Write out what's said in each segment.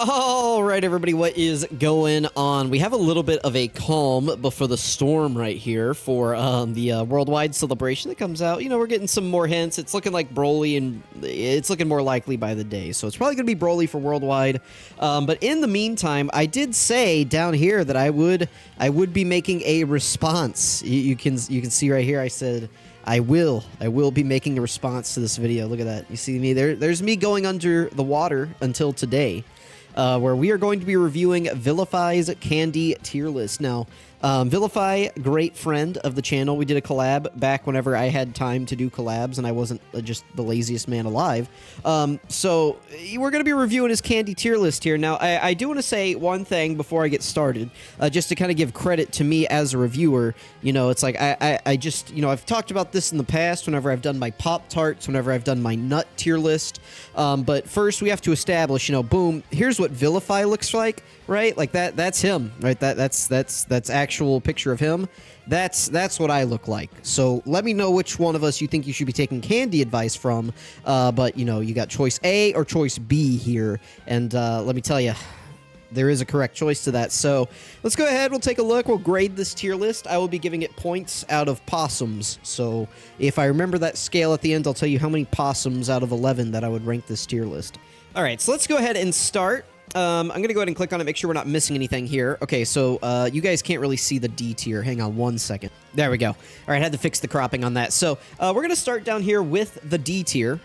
All right, everybody, what is going on? We have a little bit of a calm before the storm right here for the worldwide celebration that comes out. You know, we're getting some more hints. It's looking like Broly, and it's looking more likely by the day. So it's probably going to be Broly for worldwide. But in the meantime, I did say down here that I would be making a response. You can see right here. I said I will be making a response to this video. Look at that. You see me there? There's me going under the water until today. Where we are going to be reviewing Vilify's candy tier list. Now, Vilify, great friend of the channel. We did a collab back whenever I had time to do collabs and I wasn't just the laziest man alive. So we're going to be reviewing his candy tier list here. Now, I do want to say one thing before I get started, just to kind of give credit to me as a reviewer. You know, it's like I just, you know, I've talked about this in the past whenever I've done my Pop-Tarts, whenever I've done my nut tier list. But first we have to establish, you know, boom, here's what Vilify looks like, right? Like that's him, right? That's actual picture of him. That's what I look like. So let me know which one of us you think you should be taking candy advice from. But you know, you got choice A or choice B here, and let me tell you, there is a correct choice to that. So let's go ahead. We'll take a look. We'll grade this tier list. I will be giving it points out of possums. So if I remember that scale at the end, I'll tell you how many possums out of 11 that I would rank this tier list. All right, so let's go ahead and start. I'm going to go ahead and click on it, make sure we're not missing anything here. Okay, so you guys can't really see the D tier. Hang on one second. There we go. All right, had to fix the cropping on that. So we're going to start down here with the D tier.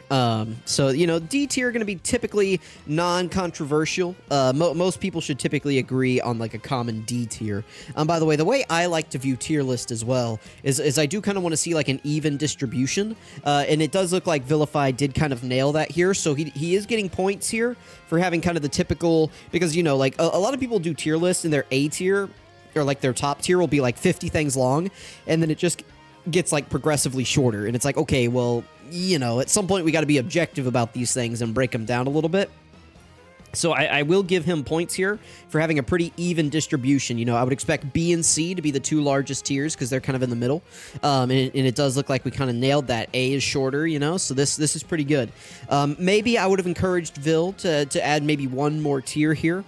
So, you know, D tier are going to be typically non-controversial. Most people should typically agree on, like, a common D tier. By the way I like to view tier list as well is I do kind of want to see, like, an even distribution. And it does look like Vilify did kind of nail that here. So he is getting points here for having kind of the typical, because, you know, like, a lot of people do tier lists in their A tier, or like their top tier will be like 50 things long, and then it just gets like progressively shorter. And it's like, okay, well, you know, at some point we got to be objective about these things and break them down a little bit. So I will give him points here for having a pretty even distribution. You know, I would expect B and C to be the two largest tiers because they're kind of in the middle. And it does look like we kind of nailed that. A is shorter, you know, so this is pretty good. Maybe I would have encouraged Vil to add maybe one more tier here,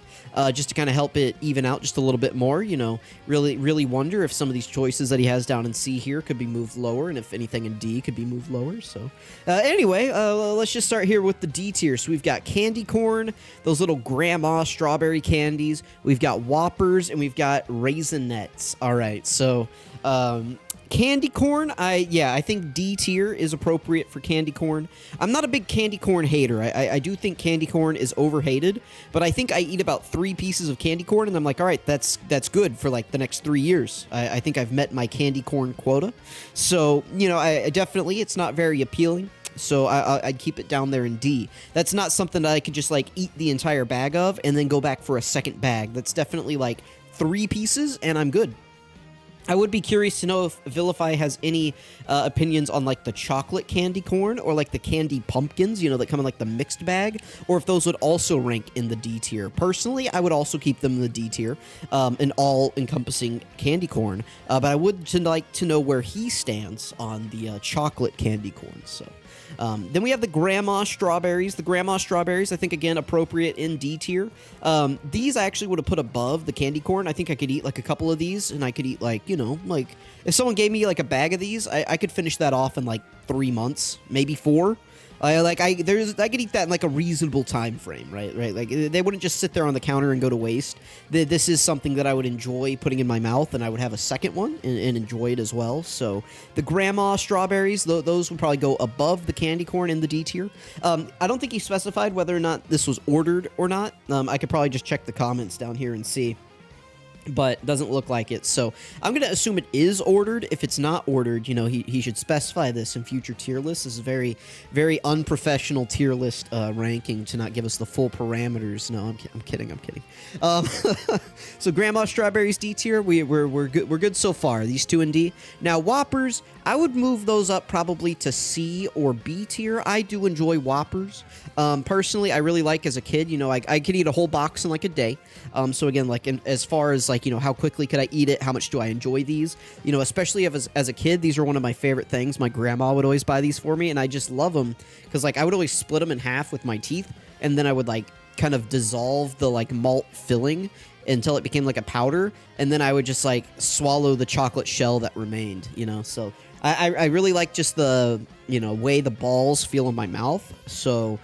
just to kind of help it even out just a little bit more. You know, really wonder if some of these choices that he has down in C here could be moved lower, and if anything in D could be moved lower. So anyway, let's just start here with the D tier. So we've got candy corn, those little grandma strawberry candies. We've got Whoppers, and we've got Raisinets. All right, so candy corn, I think D tier is appropriate for candy corn. I'm not a big candy corn hater. I do think candy corn is overhated, but I think I eat about 3 pieces of candy corn, and I'm like, all right, that's good for like the next 3 years. I think I've met my candy corn quota. So, you know, I definitely, it's not very appealing. So I'd keep it down there in D. That's not something that I could just like eat the entire bag of and then go back for a second bag. That's definitely like 3 pieces and I'm good. I would be curious to know if Vilify has any opinions on like the chocolate candy corn or like the candy pumpkins, you know, that come in like the mixed bag, or if those would also rank in the D tier. Personally, I would also keep them in the D tier, an all-encompassing candy corn, but I would like to know where he stands on the chocolate candy corn. So. Then we have the grandma strawberries. The grandma strawberries, I think, again, appropriate in D tier. These I actually would have put above the candy corn. I think I could eat like a couple of these, and I could eat like, you know, like if someone gave me like a bag of these, I could finish that off in like 3 months, maybe 4. I could eat that in like a reasonable time frame, right? Like they wouldn't just sit there on the counter and go to waste. This is something that I would enjoy putting in my mouth, and I would have a second one and enjoy it as well. So the grandma strawberries, those would probably go above the candy corn in the D tier. I don't think he specified whether or not this was ordered or not. I could probably just check the comments down here and see. But doesn't look like it, so I'm going to assume it is ordered. If it's not ordered, you know, he should specify this in future tier lists. This is a very unprofessional tier list ranking to not give us the full parameters. No, I'm kidding. So Grandma Strawberries D tier, we're good so far. These 2 in D. Now Whoppers, I would move those up probably to C or B tier. I do enjoy Whoppers. Personally, I really like as a kid, you know, I could eat a whole box in like a day. So again, like as far as like, you know, how quickly could I eat it? How much do I enjoy these? You know, especially as a kid, these are one of my favorite things. My grandma would always buy these for me, and I just love them because like I would always split them in half with my teeth, and then I would like kind of dissolve the like malt filling until it became like a powder, and then I would just like swallow the chocolate shell that remained, you know. So I really like just the, you know, way the balls feel in my mouth. So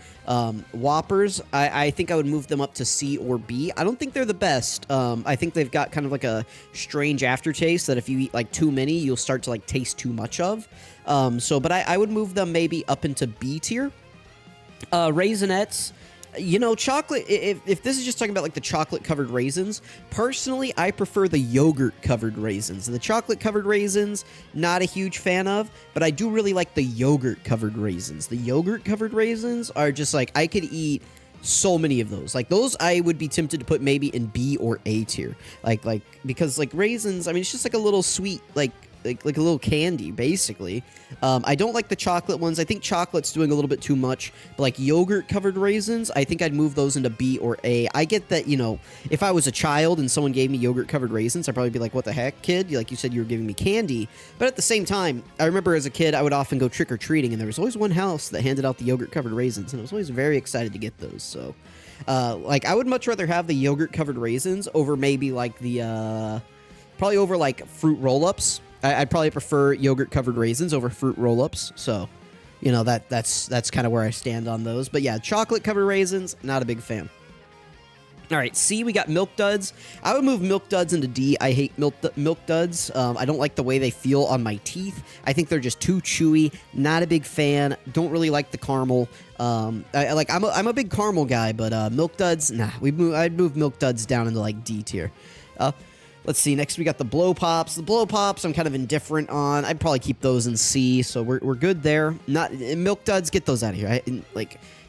Whoppers, I think I would move them up to C or B. I don't think they're the best. I think they've got kind of like a strange aftertaste that if you eat like too many, you'll start to like taste too much of. But I would move them maybe up into B tier. Raisinets, you know, chocolate, if this is just talking about like the chocolate covered raisins, personally, I prefer the yogurt covered raisins. The chocolate covered raisins, not a huge fan of, but I do really like the yogurt covered raisins. The yogurt covered raisins are just like, I could eat so many of those. Like those I would be tempted to put maybe in B or A tier. Like because like raisins, I mean, it's just like a little sweet, like a little candy, basically. I don't like the chocolate ones. I think chocolate's doing a little bit too much. But like yogurt-covered raisins, I think I'd move those into B or A. I get that, you know, if I was a child and someone gave me yogurt-covered raisins, I'd probably be like, what the heck, kid? Like you said, you were giving me candy. But at the same time, I remember as a kid, I would often go trick-or-treating, and there was always one house that handed out the yogurt-covered raisins, and I was always very excited to get those. So, like, I would much rather have the yogurt-covered raisins over maybe, like, the, probably over, like, fruit roll-ups. I'd probably prefer yogurt-covered raisins over fruit roll-ups, so, you know, that's kind of where I stand on those. But yeah, chocolate-covered raisins, not a big fan. All right, C, we got Milk Duds. I would move Milk Duds into D. I hate Milk Duds. I don't like the way they feel on my teeth. I think they're just too chewy. Not a big fan. Don't really like the caramel. I'm a big caramel guy, but Milk Duds, nah. I'd move Milk Duds down into like D tier. Let's see. Next, we got the Blow Pops. The Blow Pops, I'm kind of indifferent on. I'd probably keep those in C, so we're good there. Not Milk Duds. Get those out of here.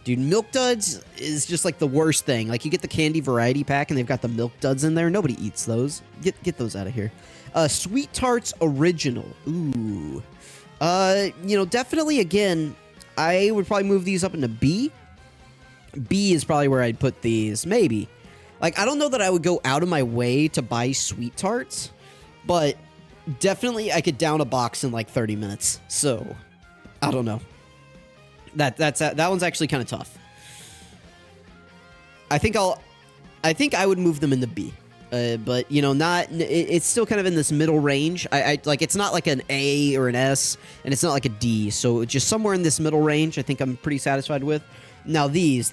Dude, Milk Duds is just like the worst thing. Like you get the candy variety pack, and they've got the Milk Duds in there. Nobody eats those. Get those out of here. Sweet Tarts Original. Ooh. You know, definitely. Again, I would probably move these up into B. B is probably where I'd put these. Maybe. Like, I don't know that I would go out of my way to buy Sweet Tarts, but definitely I could down a box in like 30 minutes. So, I don't know. That one's actually kind of tough. I think I would move them in the B. But you know, it's still kind of in this middle range. I like, it's not like an A or an S, and it's not like a D. So just somewhere in this middle range, I think I'm pretty satisfied with. Now these,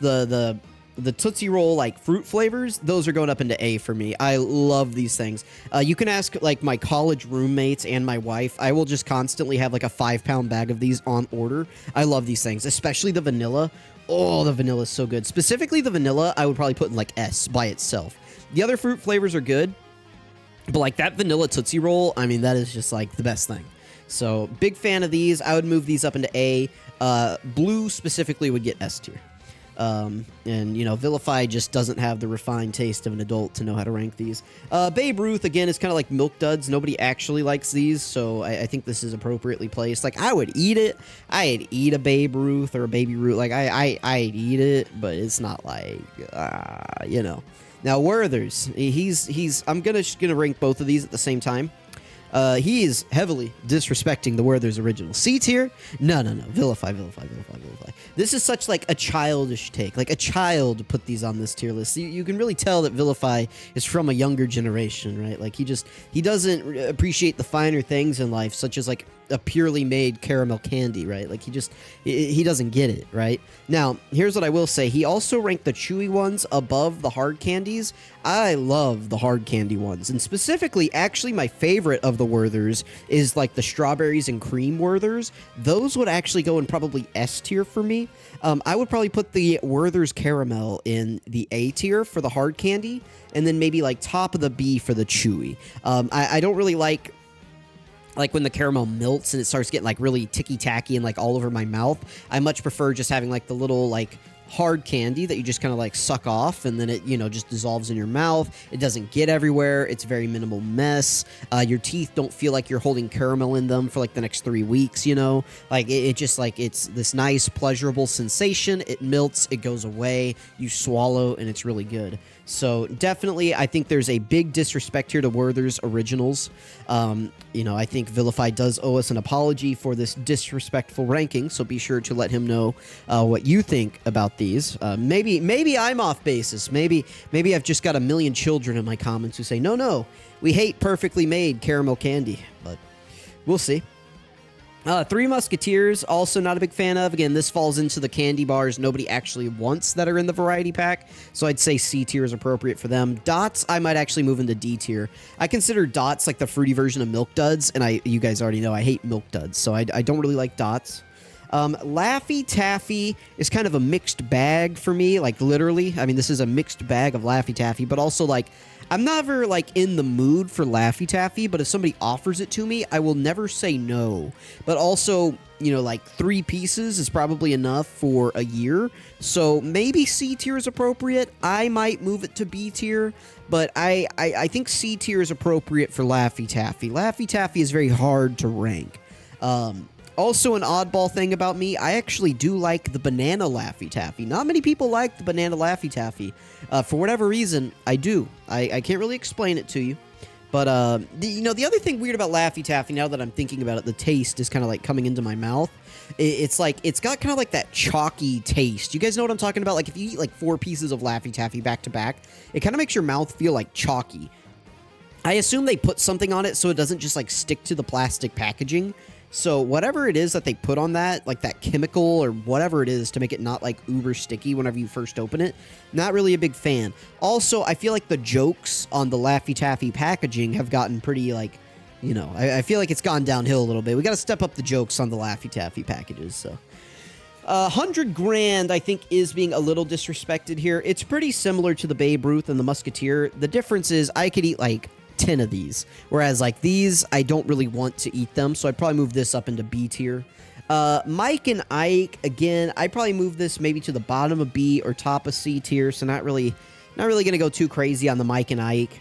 the Tootsie Roll, like, fruit flavors, those are going up into A for me. I love these things. You can ask, like, my college roommates and my wife. I will just constantly have, like, a 5-pound bag of these on order. I love these things, especially the vanilla. Oh, the vanilla is so good. Specifically, the vanilla, I would probably put in, like, S by itself. The other fruit flavors are good, but, like, that vanilla Tootsie Roll, I mean, that is just, like, the best thing. So, big fan of these. I would move these up into A. Blue, specifically, would get S tier. And, you know, Vilify just doesn't have the refined taste of an adult to know how to rank these. Babe Ruth, again, is kind of like Milk Duds. Nobody actually likes these, so I think this is appropriately placed. Like, I would eat it. I'd eat a Babe Ruth or a Baby Ruth. Like, I'd eat it, but it's not like, you know. Now, Werther's, I'm gonna rank both of these at the same time. He is heavily disrespecting the Werther's original. C tier? No. Vilify. This is such like a childish take. Like a child put these on this tier list. You can really tell that Vilify is from a younger generation, right? Like he doesn't appreciate the finer things in life, such as like a purely made caramel candy, right? Like he doesn't get it, right? Now, here's what I will say. He also ranked the chewy ones above the hard candies. I love the hard candy ones, and specifically, actually, my favorite of the Werthers is like the strawberries and cream Werthers. Those would actually go in probably S tier for me. I would probably put the Werther's caramel in the A tier for the hard candy, and then maybe like top of the B for the chewy. I don't really like when the caramel melts and it starts getting like really ticky-tacky and like all over my mouth. I much prefer just having like the little like hard candy that you just kind of like suck off, and then it, you know, just dissolves in your mouth. It doesn't get everywhere. It's very minimal mess. Your teeth don't feel like you're holding caramel in them for like the next 3 weeks, you know? Like it just like, it's this nice pleasurable sensation. It melts, it goes away, you swallow, and it's really good. So definitely, I think there's a big disrespect here to Werther's Originals. You know, I think Vilify does owe us an apology for this disrespectful ranking, so be sure to let him know what you think about these. Maybe I'm off basis. Maybe I've just got a million children in my comments who say, no, we hate perfectly made caramel candy. But we'll see. Three Musketeers, also not a big fan of. Again, this falls into the candy bars nobody actually wants that are in the variety pack, so I'd say C tier is appropriate for them. Dots, I might actually move into D tier. I consider Dots like the fruity version of Milk Duds, and you guys already know I hate Milk Duds, so I don't really like Dots. Laffy Taffy is kind of a mixed bag for me, like literally. I mean, this is a mixed bag of Laffy Taffy, but also like I'm never like in the mood for Laffy Taffy, but if somebody offers it to me, I will never say no. But also, you know, like 3 pieces is probably enough for a year. So maybe C tier is appropriate. I might move it to B tier, but I think C tier is appropriate for Laffy Taffy. Laffy Taffy is very hard to rank. Also, an oddball thing about me, I actually do like the banana Laffy Taffy. Not many people like the banana Laffy Taffy. For whatever reason, I do. I can't really explain it to you. But, the other thing weird about Laffy Taffy, now that I'm thinking about it, the taste is kind of like coming into my mouth. It's like, it's got kind of like that chalky taste. You guys know what I'm talking about? Like, if you eat like 4 pieces of Laffy Taffy back to back, it kind of makes your mouth feel like chalky. I assume they put something on it so it doesn't just like stick to the plastic packaging. So whatever it is that they put on that, like that chemical or whatever it is to make it not like uber sticky whenever you first open it, not really a big fan. Also, I feel like the jokes on the Laffy Taffy packaging have gotten pretty like, you know, I feel like it's gone downhill a little bit. We got to step up the jokes on the Laffy Taffy packages, so. 100 grand, I think, is being a little disrespected here. It's pretty similar to the Babe Ruth and the Musketeer. The difference is I could eat like 10 of these, whereas like these I don't really want to eat them, so I'd probably move this up into B tier. Mike and Ike, again, I'd probably move this maybe to the bottom of B or top of C tier, so not really gonna go too crazy on the Mike and Ike.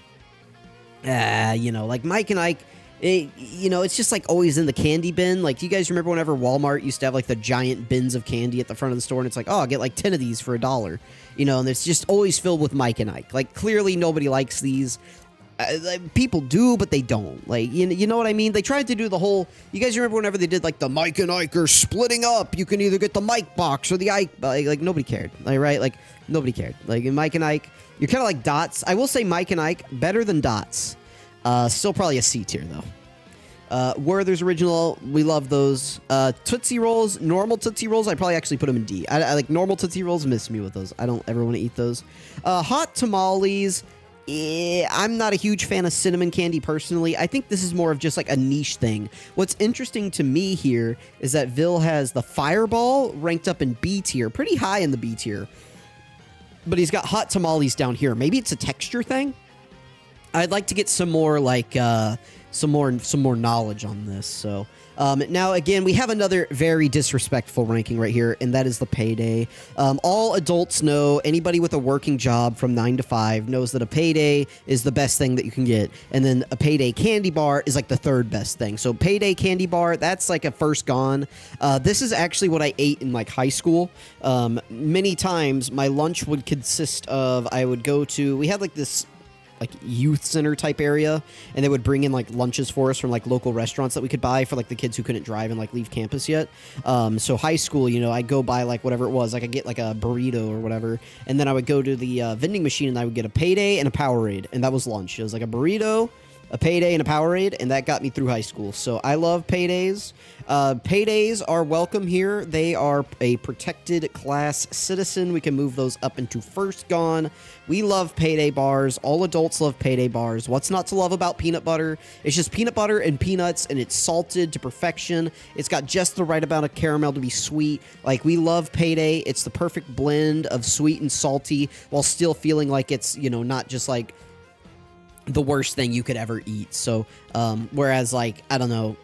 Like Mike and Ike, it's just like always in the candy bin. Like, do you guys remember whenever Walmart used to have like the giant bins of candy at the front of the store, and it's like, oh, I'll get like 10 of these for $1, and it's just always filled with Mike and Ike. Like, clearly nobody likes these. People do, but they don't. Like, you know what I mean? They tried to do the whole... You guys remember whenever they did, like, the Mike and Ike are splitting up? You can either get the Mike box or the Ike... Like, nobody cared. Like, right? Like, nobody cared. Like, in Mike and Ike, you're kind of like Dots. I will say Mike and Ike, better than Dots. Still probably a C tier, though. Werther's Original, we love those. Tootsie Rolls, normal Tootsie Rolls, I'd probably actually put them in D. I like normal Tootsie Rolls, miss me with those. I don't ever want to eat those. Hot Tamales... I'm not a huge fan of cinnamon candy personally. I think this is more of just like a niche thing. What's interesting to me here is that Vil has the Fireball ranked up in B tier, pretty high in the B tier. But he's got Hot Tamales down here. Maybe it's a texture thing? I'd like to get some more like some more knowledge on this. So now again, we have another very disrespectful ranking right here, and that is the payday. All adults know, anybody with a working job from 9 to 5 knows that a payday is the best thing that you can get, and then a payday candy bar is like the 3rd best thing. So payday candy bar, that's like a first gone. This is actually what I ate in like high school. Many times my lunch would consist of, I would go to, we had like this like youth center type area, and they would bring in like lunches for us from like local restaurants that we could buy for like the kids who couldn't drive and like leave campus yet. So high school, I'd go buy like whatever it was, like I'd get like a burrito or whatever, and then I would go to the vending machine and I would get a payday and a Powerade, and that was lunch. It was like a burrito, a payday, and a Powerade, and that got me through high school. So I love paydays. Paydays are welcome here. They are a protected class citizen. We can move those up into first gone. We love payday bars. All adults love payday bars. What's not to love about peanut butter? It's just peanut butter and peanuts, and it's salted to perfection. It's got just the right amount of caramel to be sweet. Like, we love payday. It's the perfect blend of sweet and salty while still feeling like it's, not just like the worst thing you could ever eat. So whereas like I don't know,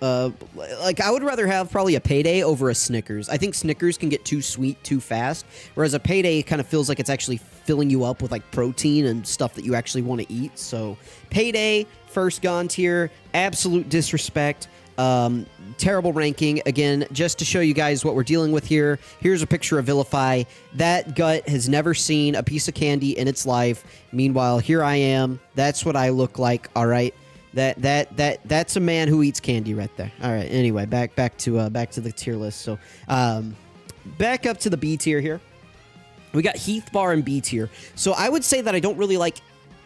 like I would rather have probably a payday over a Snickers. I think Snickers can get too sweet too fast, whereas a payday kind of feels like it's actually filling you up with like protein and stuff that you actually want to eat. So payday, first gone tier, absolute disrespect. Terrible ranking. Again, just to show you guys what we're dealing with here, here's a picture of Vilify. That gut has never seen a piece of candy in its life. Meanwhile, here I am. That's what I look like. All right. That's a man who eats candy right there. All right. Anyway, back to the tier list. So, back up to the B tier here. We got Heath Bar and B tier. So I would say that I don't really like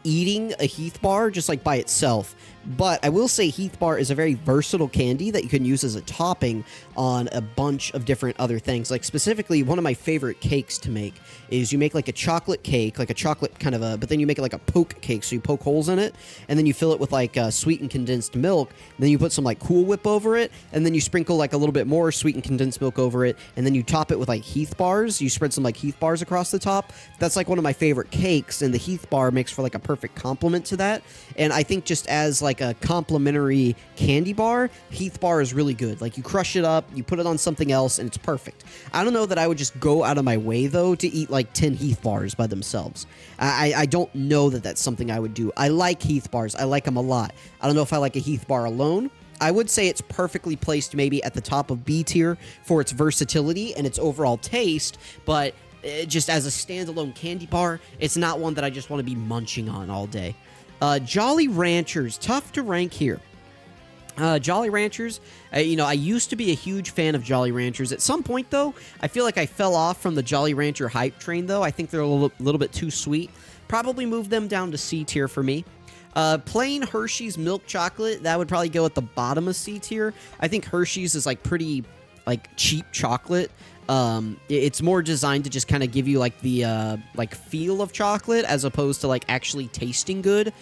eating a Heath Bar just like by itself. But I will say Heath Bar is a very versatile candy that you can use as a topping on a bunch of different other things. Like specifically, one of my favorite cakes to make is you make like a chocolate cake, like a chocolate kind of a, but then you make it like a poke cake. So you poke holes in it and then you fill it with like sweetened condensed milk. And then you put some like Cool Whip over it. And then you sprinkle like a little bit more sweetened condensed milk over it. And then you top it with like Heath Bars. You spread some like Heath Bars across the top. That's like one of my favorite cakes. And the Heath Bar makes for like a perfect complement to that. And I think just as like a complimentary candy bar, Heath Bar is really good. Like you crush it up, you put it on something else, and it's perfect. I don't know that I would just go out of my way though to eat like 10 Heath Bars by themselves. I don't know that that's something I would do. I like Heath Bars. I like them a lot. I don't know if I like a Heath Bar alone. I would say it's perfectly placed maybe at the top of B tier for its versatility and its overall taste, but just as a standalone candy bar, it's not one that I just want to be munching on all day. Jolly Ranchers, tough to rank here. Jolly Ranchers, I used to be a huge fan of Jolly Ranchers. At some point, though, I feel like I fell off from the Jolly Rancher hype train, though. I think they're a little bit too sweet. Probably move them down to C tier for me. Plain Hershey's milk chocolate, that would probably go at the bottom of C tier. I think Hershey's is like pretty like cheap chocolate. It's more designed to just kind of give you like the like feel of chocolate as opposed to like actually tasting good.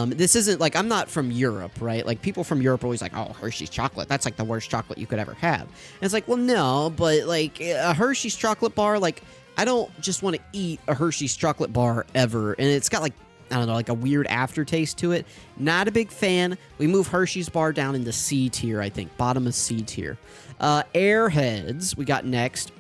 This isn't like, I'm not from Europe, right? Like people from Europe are always like, oh, Hershey's chocolate, that's like the worst chocolate you could ever have. And it's like, well, no, but like a Hershey's chocolate bar, like I don't just want to eat a Hershey's chocolate bar ever. And it's got like, I don't know, like a weird aftertaste to it. Not a big fan. We move Hershey's bar down into C tier, I think. Bottom of C tier. Airheads, we got next.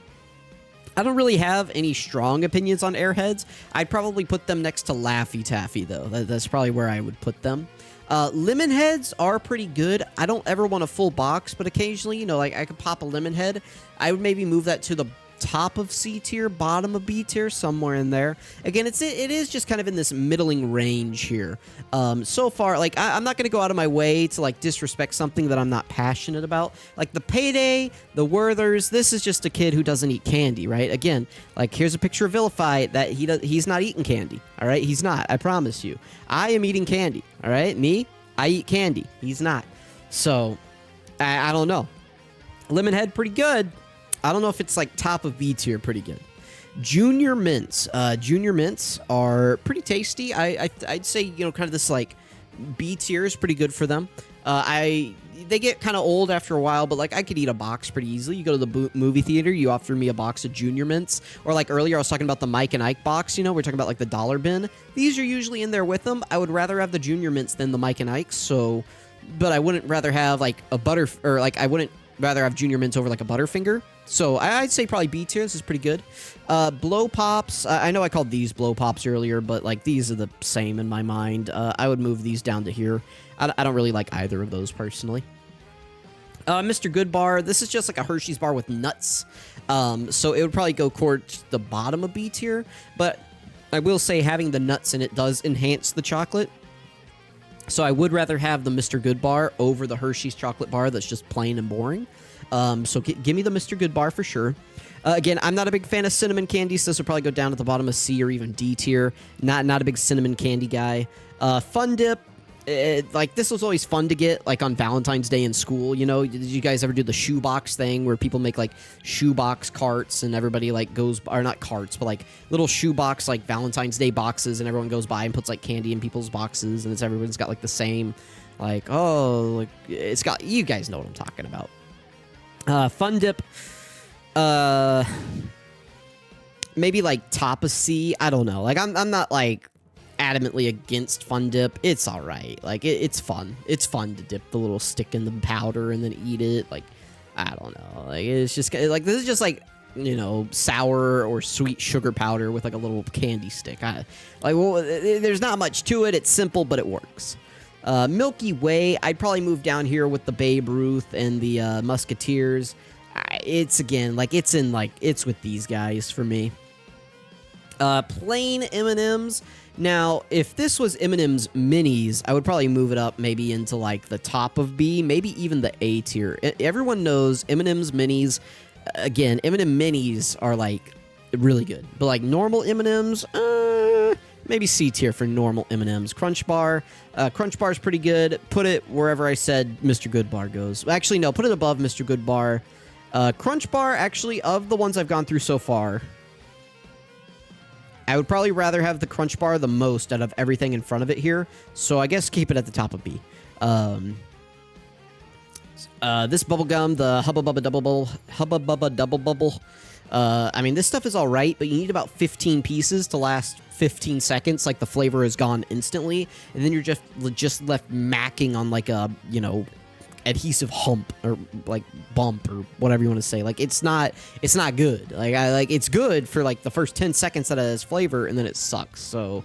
I don't really have any strong opinions on Airheads. I'd probably put them next to Laffy Taffy, though. That's probably where I would put them. Lemon Heads are pretty good. I don't ever want a full box, but occasionally, like I could pop a Lemon Head. I would maybe move that to the top of C tier, bottom of B tier, somewhere in there. Again, it is just kind of in this middling range here. So far, like I'm not going to go out of my way to like disrespect something that I'm not passionate about. Like the Payday, the Werthers, this is just a kid who doesn't eat candy, right? Again, like here's a picture of Vilify that he's not eating candy, all right? He's not, I promise you. I am eating candy, all right? Me, I eat candy. He's not. So, I don't know. Lemonhead, pretty good. I don't know if it's like top of B tier, pretty good. Junior Mints. Junior Mints are pretty tasty. I'd say, kind of this like B tier is pretty good for them. They get kind of old after a while, but like I could eat a box pretty easily. You go to the movie theater, you offer me a box of Junior Mints, or like earlier I was talking about the Mike and Ike box. We're talking about like the dollar bin. These are usually in there with them. I would rather have the Junior Mints than the Mike and Ikes. But I wouldn't rather have like a I wouldn't rather have Junior Mints over like a Butterfinger. So I'd say probably B tier. This is pretty good. Blow Pops. I know I called these Blow Pops earlier, but like these are the same in my mind. I would move these down to here. I don't really like either of those personally. Mr. Good Bar. This is just like a Hershey's bar with nuts. So it would probably go towards the bottom of B tier. But I will say having the nuts in it does enhance the chocolate. So I would rather have the Mr. Good Bar over the Hershey's chocolate bar that's just plain and boring. So give me the Mr. Good Bar for sure. Again, I'm not a big fan of cinnamon candy, so this would probably go down at the bottom of C or even D tier. Not a big cinnamon candy guy. Fun Dip. Like this was always fun to get like on Valentine's Day in school. Did you guys ever do the shoebox thing where people make like shoebox carts and everybody like goes, or not carts, but like little shoebox like Valentine's Day boxes, and everyone goes by and puts like candy in people's boxes, and everyone's got like the same, like, oh, like it's got, you guys know what I'm talking about. Fun Dip, maybe like top of C. I don't know. Like I'm not like adamantly against Fun Dip. It's all right. Like it's fun. It's fun to dip the little stick in the powder and then eat it. Like I don't know. Like it's just like, this is just like, sour or sweet sugar powder with like a little candy stick. There's not much to it. It's simple, but it works. Milky Way, I'd probably move down here with the Babe Ruth and the Musketeers. It's again, like it's with these guys for me. Plain M&M's. Now, if this was M&M's Minis, I would probably move it up maybe into like the top of B, maybe even the A tier. Everyone knows M&M's Minis. Again, M&M Minis are like really good. But like normal M&Ms, maybe C tier for normal M&Ms. Crunch Bar is pretty good. Put it wherever I said Mr. Good Bar goes. Actually, no, put it above Mr. Good Bar. Crunch Bar, actually, of the ones I've gone through so far, I would probably rather have the Crunch Bar the most out of everything in front of it here. So I guess keep it at the top of B. This bubble gum, the Hubba Bubba Double Bubble. I mean, this stuff is all right, but you need about 15 pieces to last 15 seconds. Like, the flavor is gone instantly, and then you're just left macking on, like, a, you know, adhesive hump, or, like, bump, or whatever you want to say. Like, it's not good. Like, it's good for, like, the first 10 seconds that it has flavor, and then it sucks. So,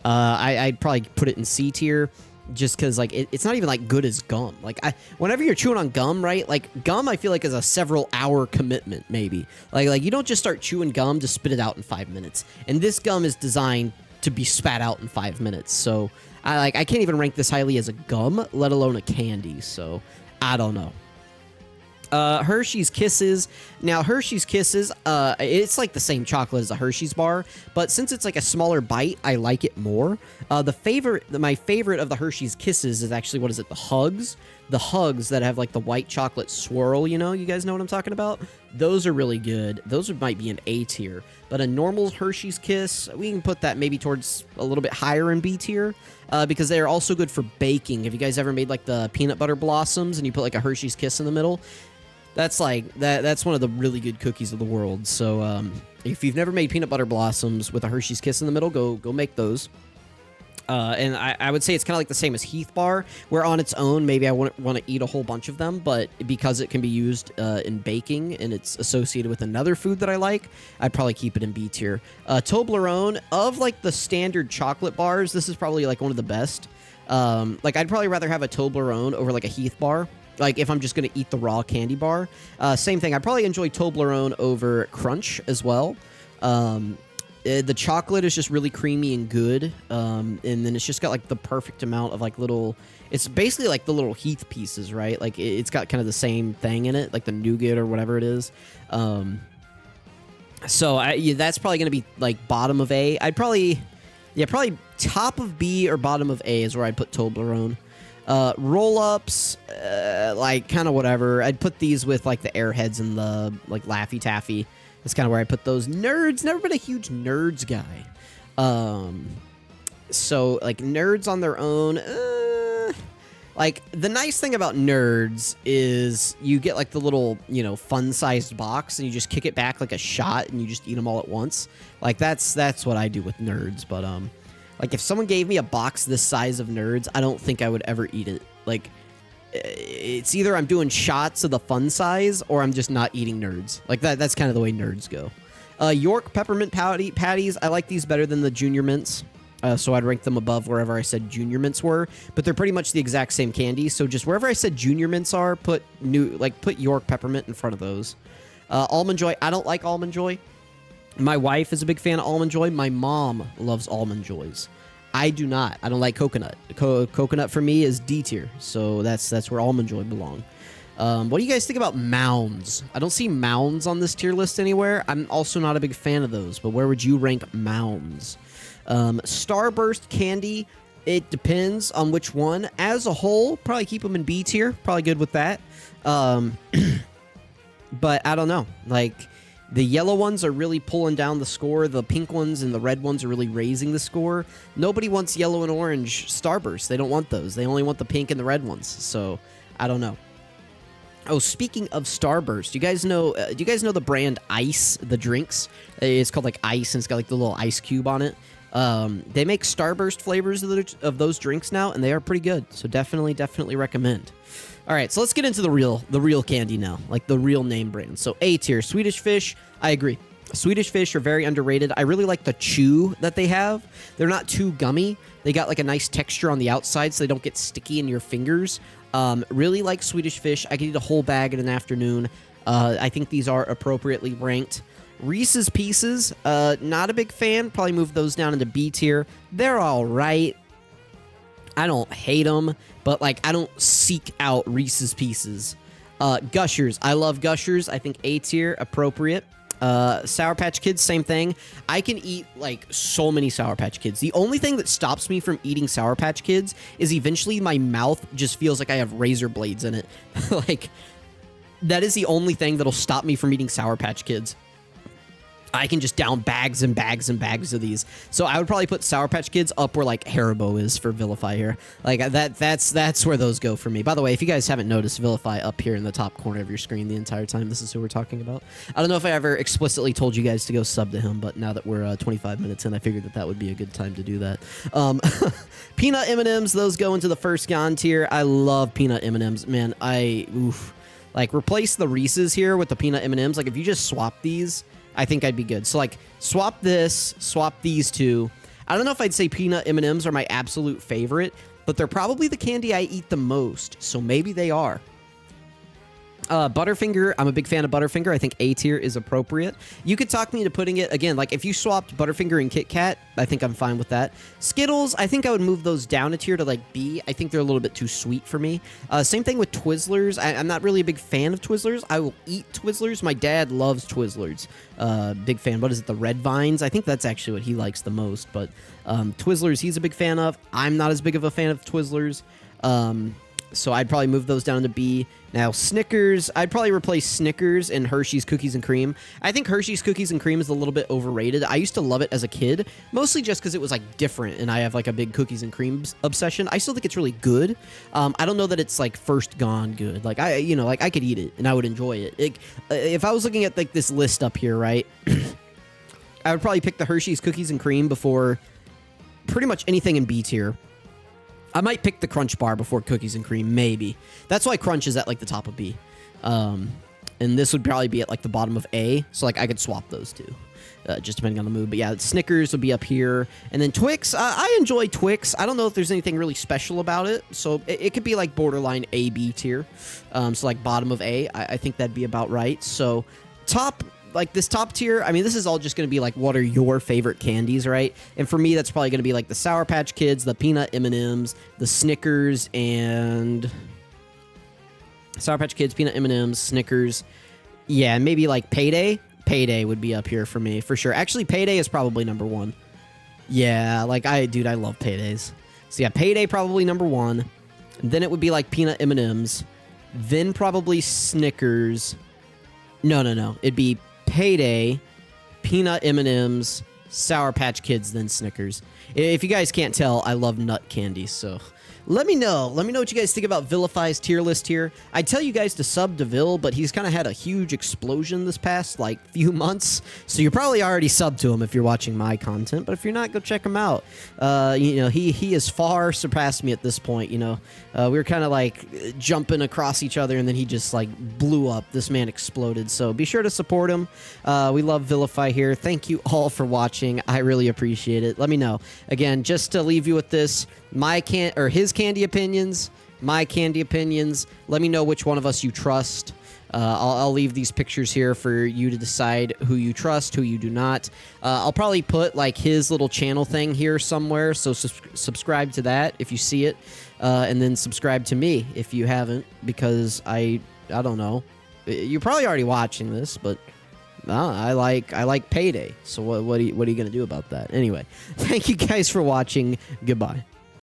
I'd probably put it in C tier. Just because, like, it's not even, like, good as gum. Like, whenever you're chewing on gum, right? Like, gum, I feel like, is a several-hour commitment, maybe. Like, you don't just start chewing gum to spit it out in 5 minutes. And this gum is designed to be spat out in 5 minutes. So, I can't even rank this highly as a gum, let alone a candy. So, I don't know. Hershey's Kisses. Now, Hershey's Kisses, it's like the same chocolate as a Hershey's bar, but since it's like a smaller bite, I like it more. My favorite of the Hershey's Kisses is actually, what is it, the Hugs? The Hugs that have like the white chocolate swirl, you know? You guys know what I'm talking about? Those are really good. Those might be an A tier, but a normal Hershey's Kiss, we can put that maybe towards a little bit higher in B tier, because they are also good for baking. Have you guys ever made like the peanut butter blossoms and you put like a Hershey's Kiss in the middle? That's like that's one of the really good cookies of the world. So if you've never made peanut butter blossoms with a Hershey's Kiss in the middle, go make those. And I would say it's kind of like the same as Heath Bar, where on its own maybe I wouldn't want to eat a whole bunch of them, but because it can be used in baking and it's associated with another food that I like, I'd probably keep it in B tier. Toblerone, of like the standard chocolate bars, this is probably like one of the best. Like, I'd probably rather have a Toblerone over like a Heath Bar. Like, if I'm just going to eat the raw candy bar. Same thing. I probably enjoy Toblerone over Crunch as well. The chocolate is just really creamy and good. And then it's just got, like, the perfect amount of, like, little... It's basically like the little Heath pieces, right? Like, it's got kind of the same thing in it, like the nougat or whatever it is. So, that's probably going to be, like, bottom of A. I'd probably... Yeah, probably top of B or bottom of A is where I'd put Toblerone. Roll-ups, like, kind of whatever. I'd put these with, like, the Airheads and the, like, Laffy Taffy. That's kind of where I put those. Nerds, never been a huge Nerds guy. So, like, Nerds on their own, like, the nice thing about Nerds is you get, like, the little, you know, fun-sized box, and you just kick it back like a shot, and you just eat them all at once. Like, that's what I do with Nerds, but, like, if someone gave me a box this size of Nerds, I don't think I would ever eat it. Like, it's either I'm doing shots of the fun size, or I'm just not eating Nerds. Like, that's kind of the way Nerds go. York Peppermint Patties, I like these better than the Junior Mints. So I'd rank them above wherever I said Junior Mints were. But they're pretty much the exact same candy, so just wherever I said Junior Mints are, put York Peppermint in front of those. Almond Joy, I don't like Almond Joy. My wife is a big fan of Almond Joy. My mom loves Almond Joys. I do not. I don't like coconut. Coconut for me is D tier, so that's where Almond Joy belong. What do you guys think about Mounds? I don't see Mounds on this tier list anywhere. I'm also not a big fan of those, but where would you rank Mounds? Starburst candy, it depends on which one. As a whole, probably keep them in B tier. Probably good with that. But I don't know. Like, the yellow ones are really pulling down the score. The pink ones and the red ones are really raising the score. Nobody wants yellow and orange Starburst. They don't want those. They only want the pink and the red ones. So, I don't know. Oh, speaking of Starburst, do you guys know the brand Ice, the drinks? It's called, like, Ice, and it's got, like, the little ice cube on it. They make Starburst flavors of those drinks now, and they are pretty good. So definitely recommend. All right, so let's get into the real candy now, like the real name brand. So A tier, Swedish Fish. I agree. Swedish Fish are very underrated. I really like the chew that they have. They're not too gummy. They got like a nice texture on the outside, so they don't get sticky in your fingers. Really like Swedish Fish. I could eat a whole bag in an afternoon. I think these are appropriately ranked. Reese's Pieces, not a big fan. Probably move those down into B tier. They're all right. I don't hate them, but, like, I don't seek out Reese's Pieces. Gushers. I love Gushers. I think A tier, appropriate. Sour Patch Kids, same thing. I can eat like so many Sour Patch Kids. The only thing that stops me from eating Sour Patch Kids is eventually my mouth just feels like I have razor blades in it. Like, that is the only thing that'll stop me from eating Sour Patch Kids. I can just down bags and bags and bags of these. So I would probably put Sour Patch Kids up where like Haribo is for Vilify here. Like that's where those go for me. By the way, if you guys haven't noticed, Vilify up here in the top corner of your screen the entire time, this is who we're talking about. I don't know if I ever explicitly told you guys to go sub to him, but now that we're 25 minutes in, I figured that would be a good time to do that. Peanut M&Ms, those go into the first Gone tier. I love peanut M&Ms. Man, like replace the Reese's here with the peanut M&Ms. Like if you just swap these, I think I'd be good. So, like, swap this, swap these two. I don't know if I'd say peanut M&Ms are my absolute favorite, but they're probably the candy I eat the most, so maybe they are. Butterfinger, I'm a big fan of Butterfinger. I think A tier is appropriate. You could talk me into putting it, again, like if you swapped Butterfinger and Kit Kat, I think I'm fine with that. Skittles, I think I would move those down a tier to like B. I think they're a little bit too sweet for me. Same thing with Twizzlers. I'm not really a big fan of Twizzlers. I will eat Twizzlers. My dad loves Twizzlers. Big fan. What is it? The Red Vines? I think that's actually what he likes the most, but Twizzlers he's a big fan of. I'm not as big of a fan of Twizzlers. So I'd probably move those down to B. Now, Snickers, I'd probably replace Snickers and Hershey's Cookies and Cream. I think Hershey's Cookies and Cream is a little bit overrated. I used to love it as a kid, mostly just because it was, like, different, and I have, like, a big cookies and cream obsession. I still think it's really good. I don't know that it's, like, first gone good. Like, I could eat it, and I would enjoy it. If I was looking at, like, this list up here, right, I would probably pick the Hershey's Cookies and Cream before pretty much anything in B tier. I might pick the Crunch Bar before Cookies and Cream, maybe. That's why Crunch is at, like, the top of B. And this would probably be at, like, the bottom of A. So, like, I could swap those two, just depending on the mood. But, yeah, Snickers would be up here. And then Twix, I enjoy Twix. I don't know if there's anything really special about it. So, it could be, like, borderline A, B tier. So, like, bottom of A. I think that'd be about right. So, like this top tier, I mean, this is all just going to be like, what are your favorite candies, right? And for me, that's probably going to be like the Sour Patch Kids, the peanut M&Ms, the Snickers, and Sour Patch Kids, peanut M&Ms, Snickers. Yeah, and maybe like Payday. Payday would be up here for me, for sure. Actually, Payday is probably number one. Yeah, like I love Paydays. So yeah, Payday probably number one. And then it would be like peanut M&Ms. Then probably Snickers. No. It'd be Payday, peanut M&Ms, Sour Patch Kids, then Snickers. If you guys can't tell, I love nut candy, so let me know. Let me know what you guys think about Vilify's tier list here. I'd tell you guys to sub to Vil, but he's kind of had a huge explosion this past, like, few months. So you're probably already subbed to him if you're watching my content. But if you're not, go check him out. He has far surpassed me at this point, we were kind of, like, jumping across each other, and then he just, like, blew up. This man exploded. So be sure to support him. We love Vilify here. Thank you all for watching. I really appreciate it. Let me know. Again, just to leave you with this, his candy opinions, my candy opinions. Let me know which one of us you trust. I'll leave these pictures here for you to decide who you trust, who you do not. I'll probably put like his little channel thing here somewhere, so subscribe to that if you see it, and then subscribe to me if you haven't, because I don't know. You're probably already watching this, but I like Payday. So what are you gonna do about that? Anyway, thank you guys for watching. Goodbye.